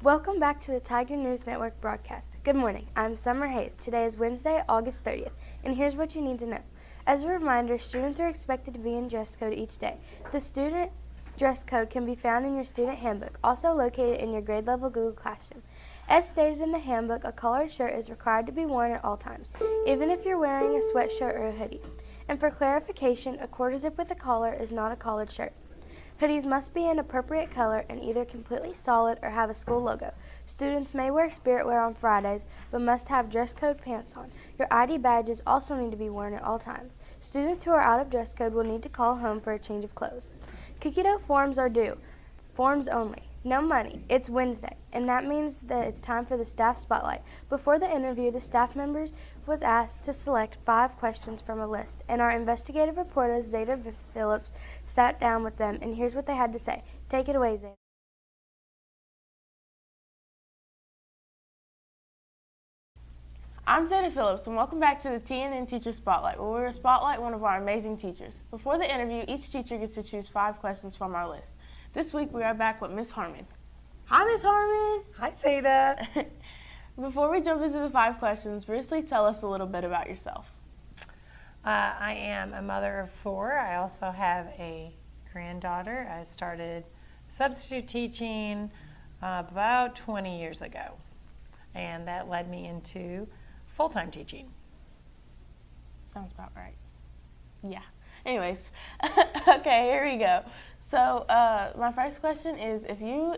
Welcome back to the Tiger News Network broadcast. Good morning. I'm Summer Hayes. Today is Wednesday, August 30th, and here's what you need to know. As a reminder, students are expected to be in dress code each day. The student dress code can be found in your student handbook, also located in your grade level Google Classroom. As stated in the handbook, a collared shirt is required to be worn at all times, even if you're wearing a sweatshirt or a hoodie. And for clarification, a quarter zip with a collar is not a collared shirt. Hoodies must be an appropriate color and either completely solid or have a school logo. Students may wear spirit wear on Fridays, but must have dress code pants on. Your ID badges also need to be worn at all times. Students who are out of dress code will need to call home for a change of clothes. Cookie dough forms are due. Forms only. No money. It's Wednesday, and that means that it's time for the staff spotlight. Before the interview, the staff members was asked to select 5 questions from a list, and our investigative reporter, Zeta Phillips, sat down with them, and here's what they had to say. Take it away, Zeta. I'm Zeta Phillips, and welcome back to the TNN Teacher Spotlight, where we will spotlight one of our amazing teachers. Before the interview, each teacher gets to choose 5 questions from our list. This week, we are back with Miss Harmon. Hi, Miss Harmon. Hi, Zeta. Before we jump into the 5 questions, briefly tell us a little bit about yourself. I am a mother of 4. I also have a granddaughter. I started substitute teaching about 20 years ago, and that led me into full-time teaching. Sounds about right. Yeah. Anyways, okay, here we go. So my first question is, if you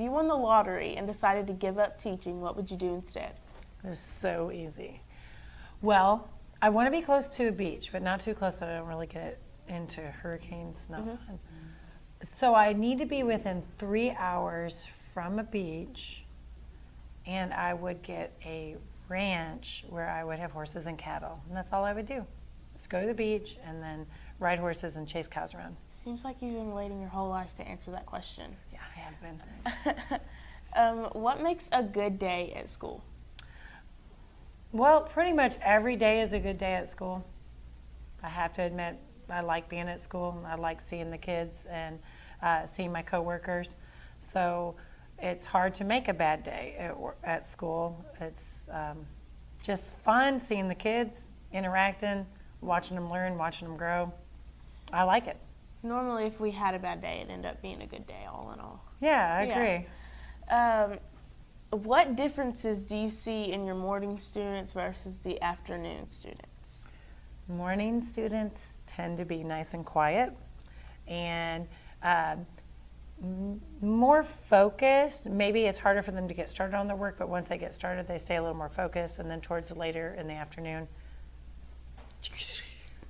won the lottery and decided to give up teaching, what would you do instead? This is so easy. Well, I want to be close to a beach, but not too close so I don't really get into hurricanes. Not fun. So I need to be within 3 hours from a beach, and I would get a ranch where I would have horses and cattle, and that's all I would do. Just go to the beach and then ride horses and chase cows around. Seems like you've been waiting your whole life to answer that question. Yeah, I have been. What makes a good day at school? Well, pretty much every day is a good day at school. I have to admit, I like being at school. I like seeing the kids and seeing my coworkers. So it's hard to make a bad day at school. It's just fun seeing the kids, interacting, watching them learn, watching them grow. I like it. Normally, if we had a bad day, it'd end up being a good day, all in all. Yeah, I agree. What differences do you see in your morning students versus the afternoon students? Morning students tend to be nice and quiet and more focused. Maybe it's harder for them to get started on their work, but once they get started, they stay a little more focused, and then towards later in the afternoon.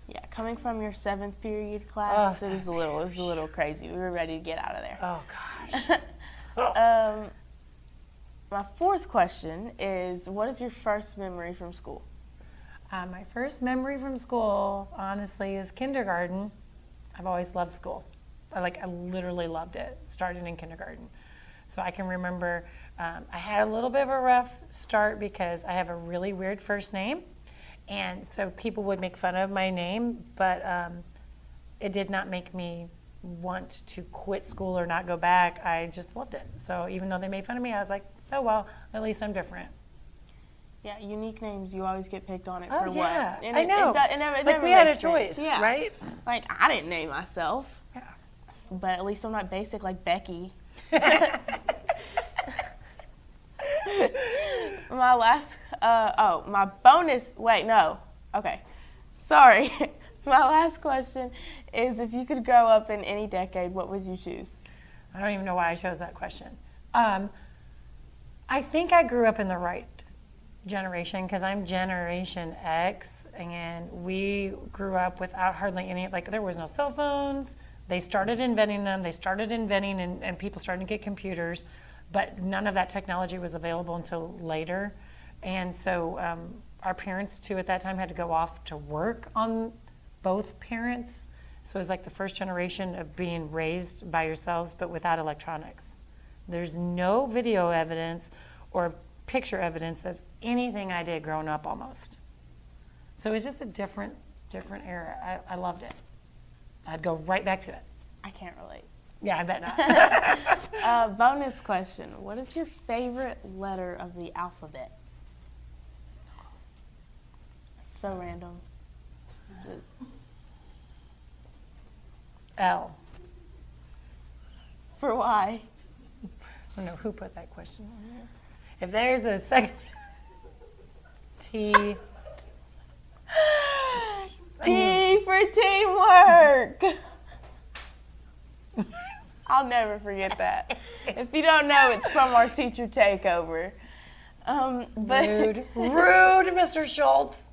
Yeah, coming from your 7th period class, it was a little crazy. We were ready to get out of there. Oh gosh. My 4th question is, what is your first memory from school? My first memory from school, honestly, is kindergarten. I've always loved school. I literally loved it, starting in kindergarten. So I can remember I had a little bit of a rough start because I have a really weird first name. And so people would make fun of my name, but it did not make me want to quit school or not go back. I just loved it. So even though they made fun of me, I was like, oh, well, at least I'm different. Yeah, unique names, you always get picked on it Oh, for yeah. what? And I know. It never we had a makes choice, sense. Yeah. right? Like, I didn't name myself. Yeah. But at least I'm not basic like Becky. Sorry. My last question is, if you could grow up in any decade, what would you choose? I don't even know why I chose that question. I think I grew up in the right generation because I'm Generation X, and we grew up without hardly any, there was no cell phones. They started inventing them. And people started to get computers, but none of that technology was available until later. And so our parents, too, at that time had to go off to work on both parents. So it was like the first generation of being raised by yourselves, but without electronics. There's no video evidence or picture evidence of anything I did growing up almost. So it's just a different era. I loved it. I'd go right back to it. I can't relate. Yeah, I bet not. Bonus question. What is your favorite letter of the alphabet? It's so random. L. For why? I don't know who put that question on there. If there's a second T. T for teamwork. I'll never forget that. If you don't know, it's from our teacher takeover. Rude, Mr. Schultz.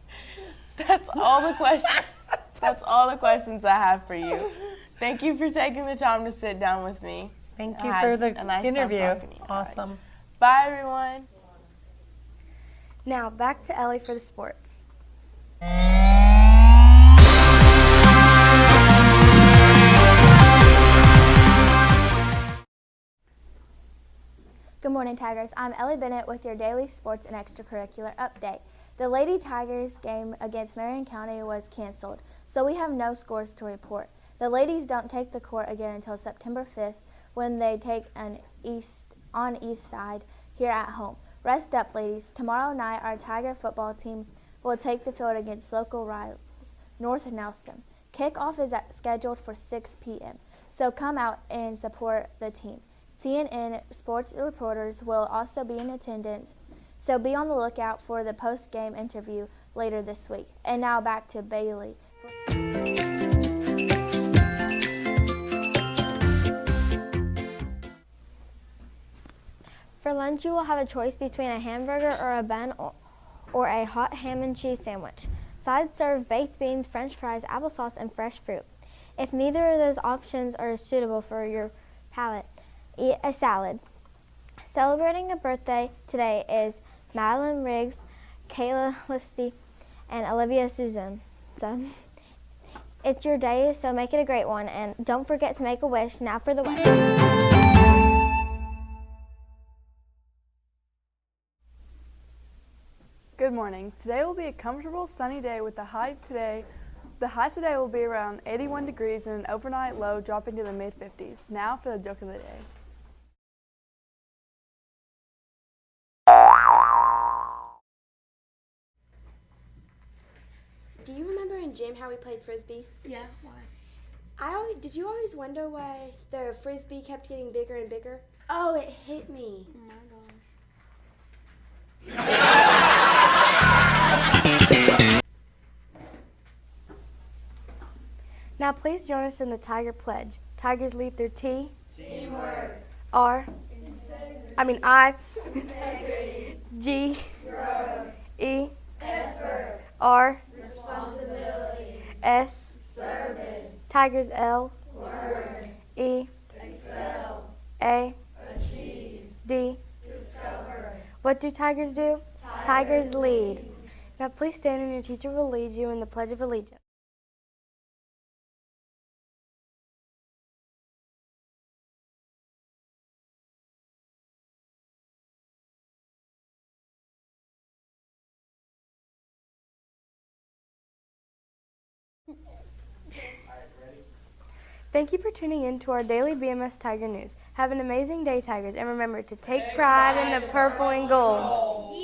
That's all the questions. That's all the questions I have for you. Thank you for taking the time to sit down with me. Thank you for the interview. Awesome. Awesome. Bye, everyone. Now back to Ellie for the sports. Good morning, Tigers. I'm Ellie Bennett with your daily sports and extracurricular update. The Lady Tigers game against Marion County was canceled, so we have no scores to report. The ladies don't take the court again until September 5th when they take an east side here at home. Rest up, ladies. Tomorrow night, our Tiger football team will take the field against local rivals, North Nelson. Kickoff is scheduled for 6 p.m., so come out and support the team. TNN sports reporters will also be in attendance, so be on the lookout for the post-game interview later this week. And now back to Bailey. For lunch, you will have a choice between a hamburger or a bun or a hot ham and cheese sandwich. Sides serve baked beans, french fries, applesauce, and fresh fruit. If neither of those options are suitable for your palate, eat a salad. Celebrating a birthday today is Madeline Riggs, Kayla Listy, and Olivia Susan. So, it's your day, so make it a great one. And don't forget to make a wish. Now for the weather. Good morning. Today will be a comfortable sunny day with the high today will be around 81 degrees and an overnight low dropping to the mid-50s. Now for the joke of the day. Do you remember in gym how we played frisbee? Yeah, why? Did you always wonder why the frisbee kept getting bigger and bigger? Oh, it hit me. Oh my gosh. Now please join us in the Tiger Pledge. Tigers lead through T. Teamwork. R. I. Integrity. G. Growth. E. Effort. R. Responsibility. S. Service. Tigers L. Learn. E. Excel. A. Achieve. D. Discover. What do tigers do? Tigers lead. Now please stand and your teacher will lead you in the Pledge of Allegiance. Thank you for tuning in to our daily BMS Tiger News. Have an amazing day, Tigers, and remember to take pride in the purple and gold.